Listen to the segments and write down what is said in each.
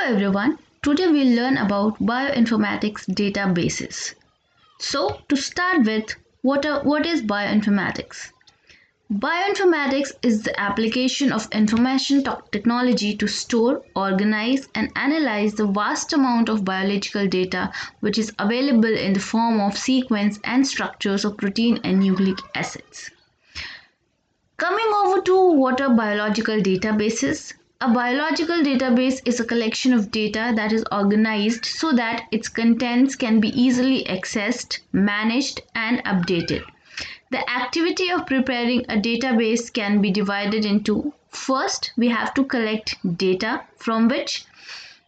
everyone, today we'll learn about bioinformatics databases. So to start with, what is bioinformatics? Bioinformatics is the application of information technology to store, organize and analyze the vast amount of biological data which is available in the form of sequence and structures of protein and nucleic acids. Coming over to what are biological databases? A biological database is a collection of data that is organized so that its contents can be easily accessed, managed, and updated. The activity of preparing a database can be divided into: first, we have to collect data from which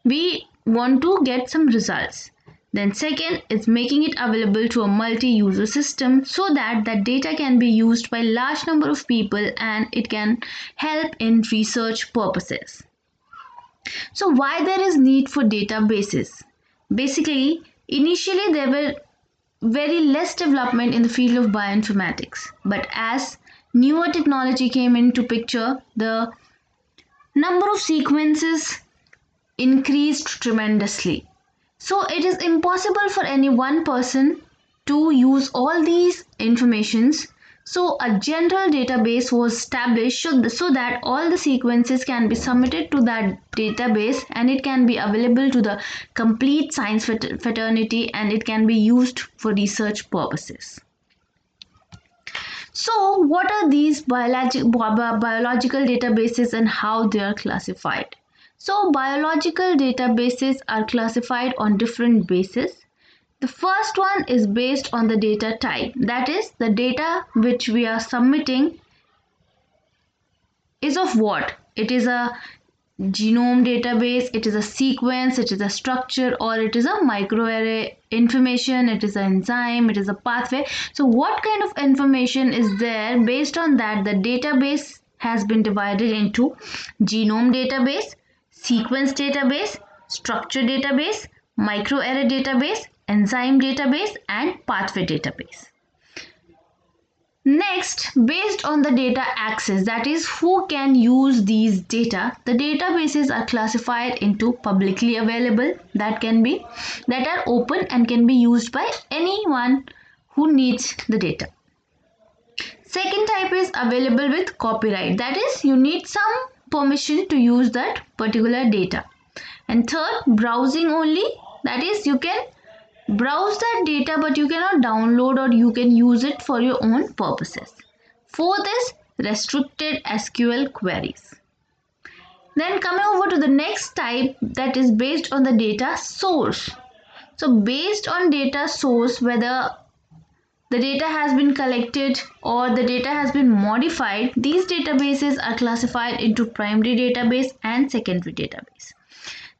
we want to get some results. Then second is making it available to a multi-user system so that that data can be used by large number of people and it can help in research purposes. So why there is need for databases? Basically, initially there were very less development in the field of bioinformatics, but as newer technology came into picture, the number of sequences increased tremendously. So it is impossible for any one person to use all these informations. So a general database was established so that all the sequences can be submitted to that database and it can be available to the complete science fraternity and it can be used for research purposes. So what are these biological databases and how they are classified? So biological databases are classified on different bases. The first one is based on the data type. That is, the data which we are submitting is of what? It is a genome database, it is a sequence, it is a structure, or it is a microarray information, it is an enzyme, it is a pathway. So what kind of information is there? Based on that, the database has been divided into genome database, sequence database, structure database, microarray database, enzyme database, and pathway database. Next, based on the data access, that is who can use these data, the databases are classified into publicly available, that are open and can be used by anyone who needs the data. Second type is available with copyright, that is you need some permission to use that particular data. And third, browsing only, that is you can browse that data but you cannot download or you can use it for your own purposes. Fourth is restricted SQL queries. Then coming over to the next type, that is based on the data source. So based on data source, whether the data has been collected or the data has been modified, these databases are classified into primary database and secondary database.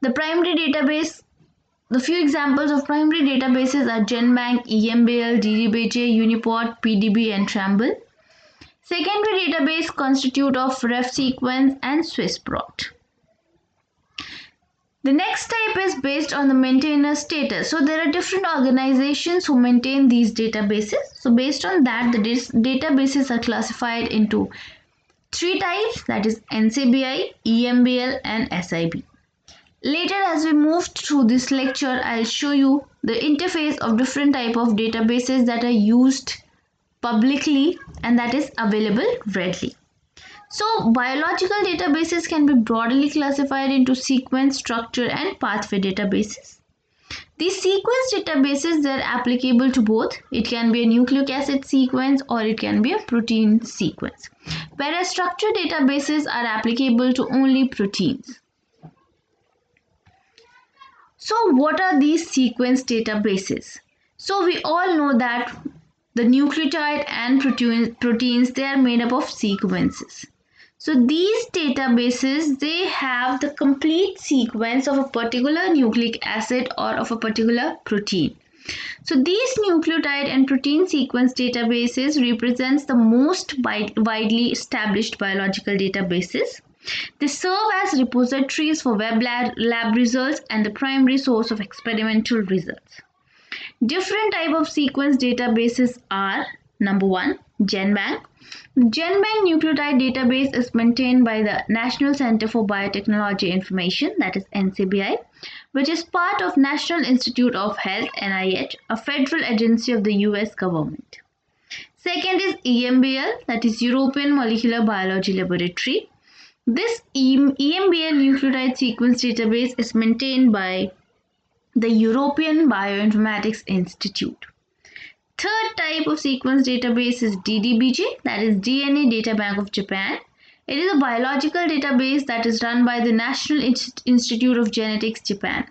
The primary database, the few examples of primary databases are GenBank, EMBL, DDBJ, UniProt, PDB and Tramble. Secondary database constitute of RefSequence and SwissProt. The next type is based on the maintainer status. So there are different organizations who maintain these databases. So based on that, the databases are classified into three types, that is NCBI, EMBL and SIB. Later, as we move through this lecture, I'll show you the interface of different type of databases that are used publicly and that is available readily. So biological databases can be broadly classified into sequence, structure and pathway databases. These sequence databases, they're applicable to both. It can be a nucleic acid sequence or it can be a protein sequence. Whereas structure databases are applicable to only proteins. So what are these sequence databases? So we all know that the nucleotide and proteins, they are made up of sequences. So these databases, they have the complete sequence of a particular nucleic acid or of a particular protein. So these nucleotide and protein sequence databases represents the most widely established biological databases. They serve as repositories for web lab results and the primary source of experimental results. Different type of sequence databases are: number one, GenBank. GenBank nucleotide database is maintained by the National Center for Biotechnology Information, that is NCBI. which is part of National Institute of Health (NIH), a federal agency of the US government. Second is EMBL, that is European Molecular Biology Laboratory. This EMBL nucleotide sequence database is maintained by the European Bioinformatics Institute. Third type of sequence database is DDBJ, that is DNA Data Bank of Japan. It is a biological database that is run by the National Institute of Genetics, Japan.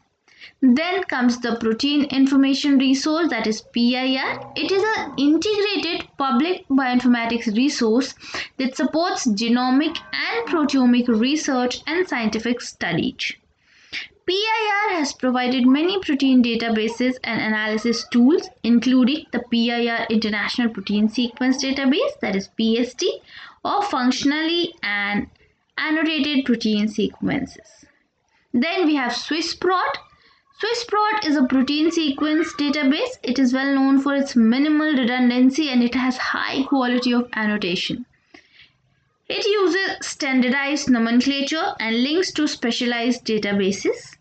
Then comes the Protein Information Resource, that is PIR. It is an integrated public bioinformatics resource that supports genomic and proteomic research and scientific studies. PIR has provided many protein databases and analysis tools, including the PIR International Protein Sequence Database, that is PST, or functionally and annotated protein sequences. Then we have SwissProt. SwissProt is a protein sequence database. It is well known for its minimal redundancy and it has high quality of annotation. It uses standardized nomenclature and links to specialized databases.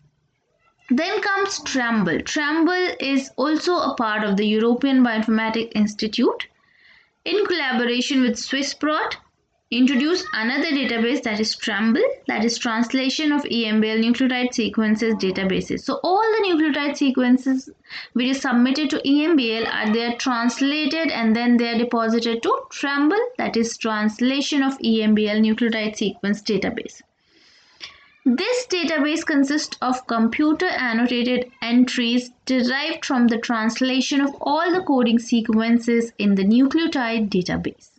Then comes Tramble. Tramble is also a part of the European Bioinformatics Institute. In collaboration with SwissProt, introduced another database, that is Tramble, that is translation of EMBL nucleotide sequences databases. So all the nucleotide sequences which is submitted to EMBL they are translated and then they are deposited to Tramble, that is translation of EMBL nucleotide sequence database. This database consists of computer annotated entries derived from the translation of all the coding sequences in the nucleotide database.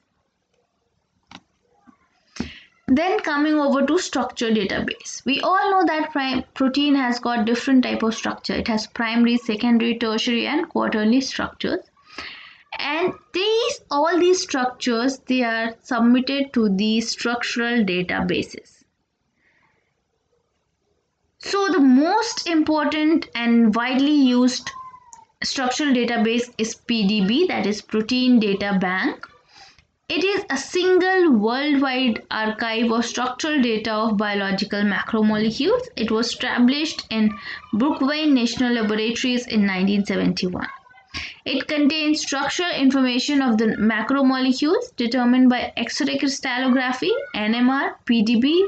Then coming over to structure database. We all know that protein has got different type of structure. It has primary, secondary, tertiary and quaternary structures. And all these structures, they are submitted to these structural databases. So the most important and widely used structural database is PDB, that is Protein Data Bank. It is a single worldwide archive of structural data of biological macromolecules. It was established in Brookville National Laboratories in 1971. It contains structural information of the macromolecules determined by X-ray crystallography. NMR. PDB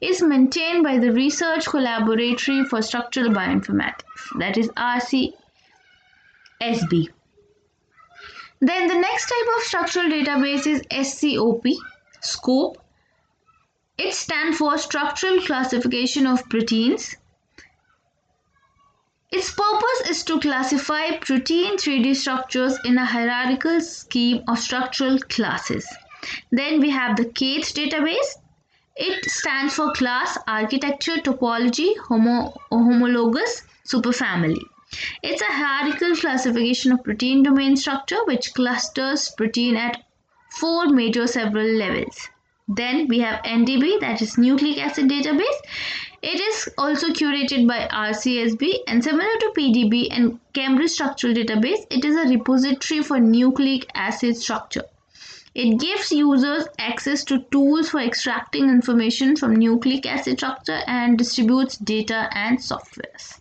is maintained by the Research Collaboratory for Structural Bioinformatics, that is RCSB. Then the next type of structural database is SCOP. It stands for Structural Classification of Proteins. Its purpose is to classify protein 3D structures in a hierarchical scheme of structural classes. Then we have the KATE database. It stands for Class, Architecture, Topology, Homologous Superfamily. It's a hierarchical classification of protein domain structure which clusters protein at 4 major several levels. Then we have NDB, that is Nucleic Acid Database. It is also curated by RCSB and similar to PDB and Cambridge Structural Database, it is a repository for nucleic acid structure. It gives users access to tools for extracting information from nucleic acid structure and distributes data and softwares.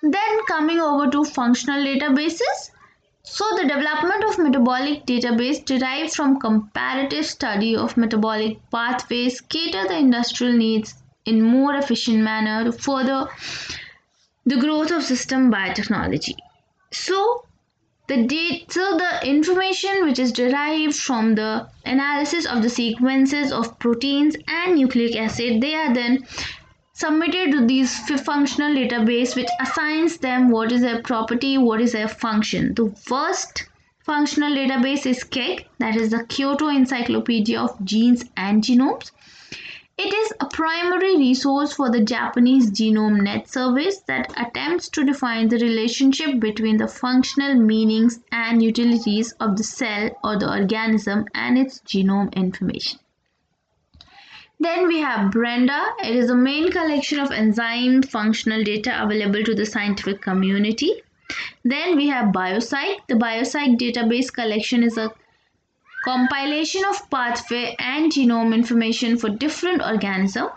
Then coming over to functional databases. So the development of metabolic database derived from comparative study of metabolic pathways cater the industrial needs in more efficient manner to further the growth of system biotechnology. So the information which is derived from the analysis of the sequences of proteins and nucleic acid, they are then submitted to these functional database which assigns them what is their property, what is their function. The first functional database is KEGG, that is the Kyoto Encyclopedia of Genes and Genomes. It is a primary resource for the Japanese Genome Net service that attempts to define the relationship between the functional meanings and utilities of the cell or the organism and its genome information. Then we have Brenda. It is the main collection of enzyme functional data available to the scientific community. Then we have Biopsych. The Biopsych database collection is a compilation of pathway and genome information for different organisms.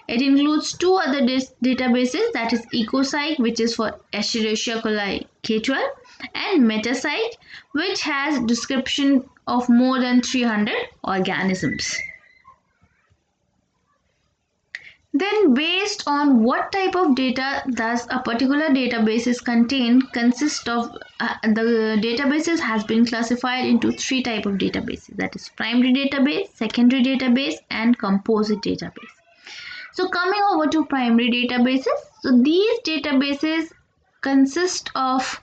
It includes two other databases, that is EcoCyte, which is for Escherichia coli K12, and Metacyte, which has description of more than 300 organisms. Then based on what type of data does a particular database contain consists of the databases has been classified into three type of databases, that is primary database, secondary database, and composite database. So coming over to primary databases, so these databases consist of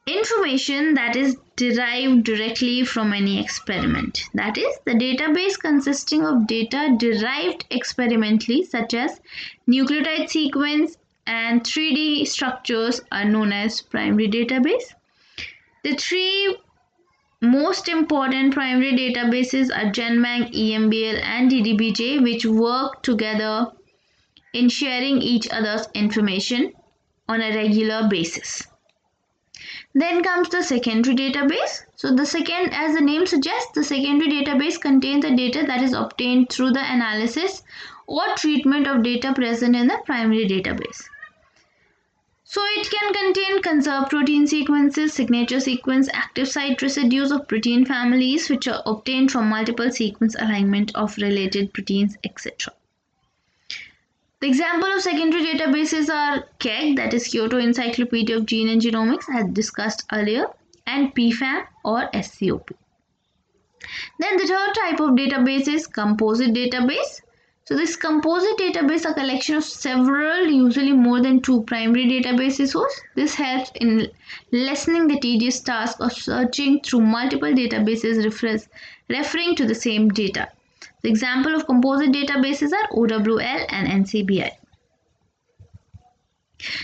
information that is derived directly from any experiment. That is, the database consisting of data derived experimentally, such as nucleotide sequence and 3D structures, are known as primary database. The three most important primary databases are GenBank, EMBL, and DDBJ, which work together in sharing each other's information on a regular basis. Then comes the secondary database. So as the name suggests, the secondary database contains the data that is obtained through the analysis or treatment of data present in the primary database. So it can contain conserved protein sequences, signature sequence, active site residues of protein families which are obtained from multiple sequence alignment of related proteins, etc. The example of secondary databases are KEGG, that is Kyoto Encyclopedia of Gene and Genomics, as discussed earlier, and PFAM or SCOP. Then the third type of database is composite database. So this composite database is a collection of several, usually more than two primary database sources. This helps in lessening the tedious task of searching through multiple databases referring to the same data. The example of composite databases are OWL and NCBI.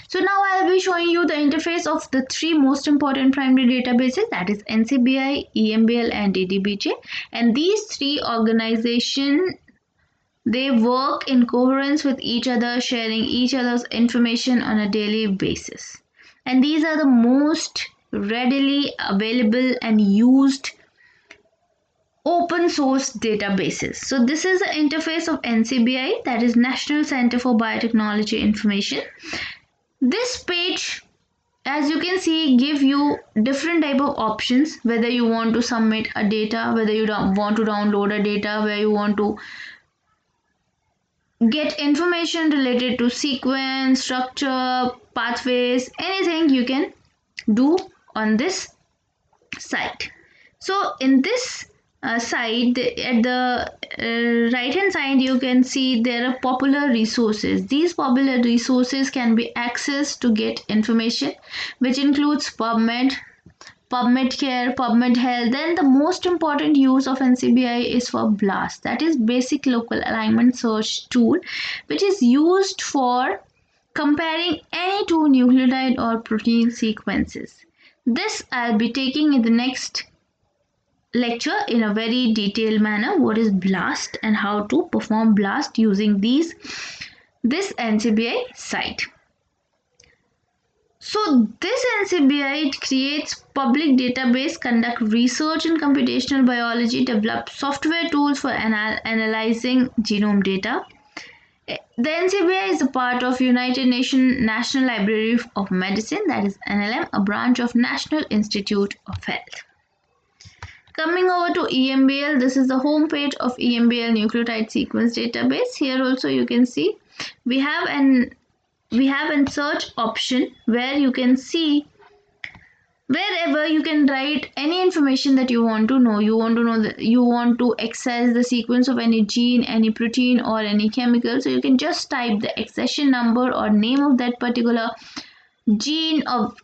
So now I'll be showing you the interface of the three most important primary databases, that is NCBI, EMBL, and DDBJ. And these three organizations, they work in coherence with each other, sharing each other's information on a daily basis. And these are the most readily available and used open source databases. So this is the interface of NCBI, that is National Center for Biotechnology Information. This page, as you can see, give you different type of options, whether you want to submit a data, whether you want to download a data, where you want to get information related to sequence, structure, pathways, anything you can do on this site. So in this side, at the right hand side, you can see there are popular resources. These popular resources can be accessed to get information, which includes PubMed, PubMedCare, PubMed Health. Then the most important use of NCBI is for BLAST, that is Basic Local Alignment Search Tool, which is used for comparing any two nucleotide or protein sequences. This I'll be taking in the next lecture in a very detailed manner, what is BLAST and how to perform BLAST using this NCBI site. So this NCBI creates public database, conduct research in computational biology, develop software tools for analyzing genome data. The NCBI is a part of United Nations National Library of Medicine, that is NLM, a branch of National Institute of Health. Coming over to EMBL, this is the home page of EMBL nucleotide sequence database. Here also you can see we have a search option where you can see wherever you can write any information that you want to know. You want to access the sequence of any gene, any protein, or any chemical. So you can just type the accession number or name of that particular gene of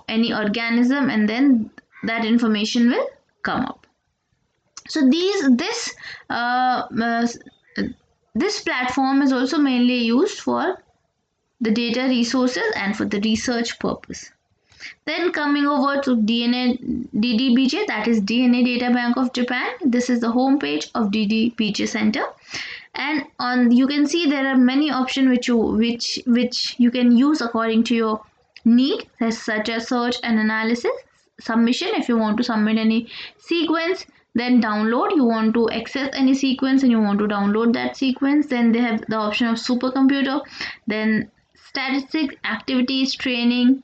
any organism, and then that information will come up. So this platform is also mainly used for the data resources and for the research purpose. Then coming over to DDBJ, that is DNA Data Bank of Japan. This is the home page of DDBJ Center, and you can see there are many options which you can use according to your need, such as search and analysis, submission if you want to submit any sequence, Then download, you want to access any sequence and you want to download that sequence. Then they have the option of supercomputer, then statistics, activities, training,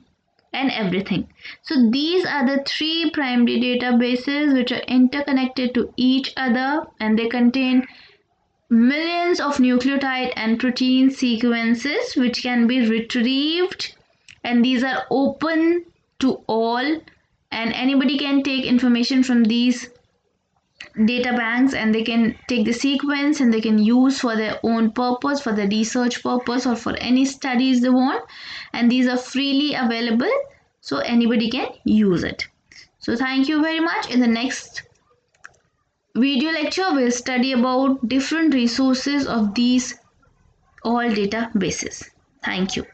and everything. So these are the three primary databases which are interconnected to each other, and they contain millions of nucleotide and protein sequences which can be retrieved, and these are open to all, and anybody can take information from these data banks and they can take the sequence and they can use for their own purpose, for the research purpose, or for any studies they want, and these are freely available, so anybody can use it. So thank you very much. In the next video lecture we'll study about different resources of these all databases. Thank you.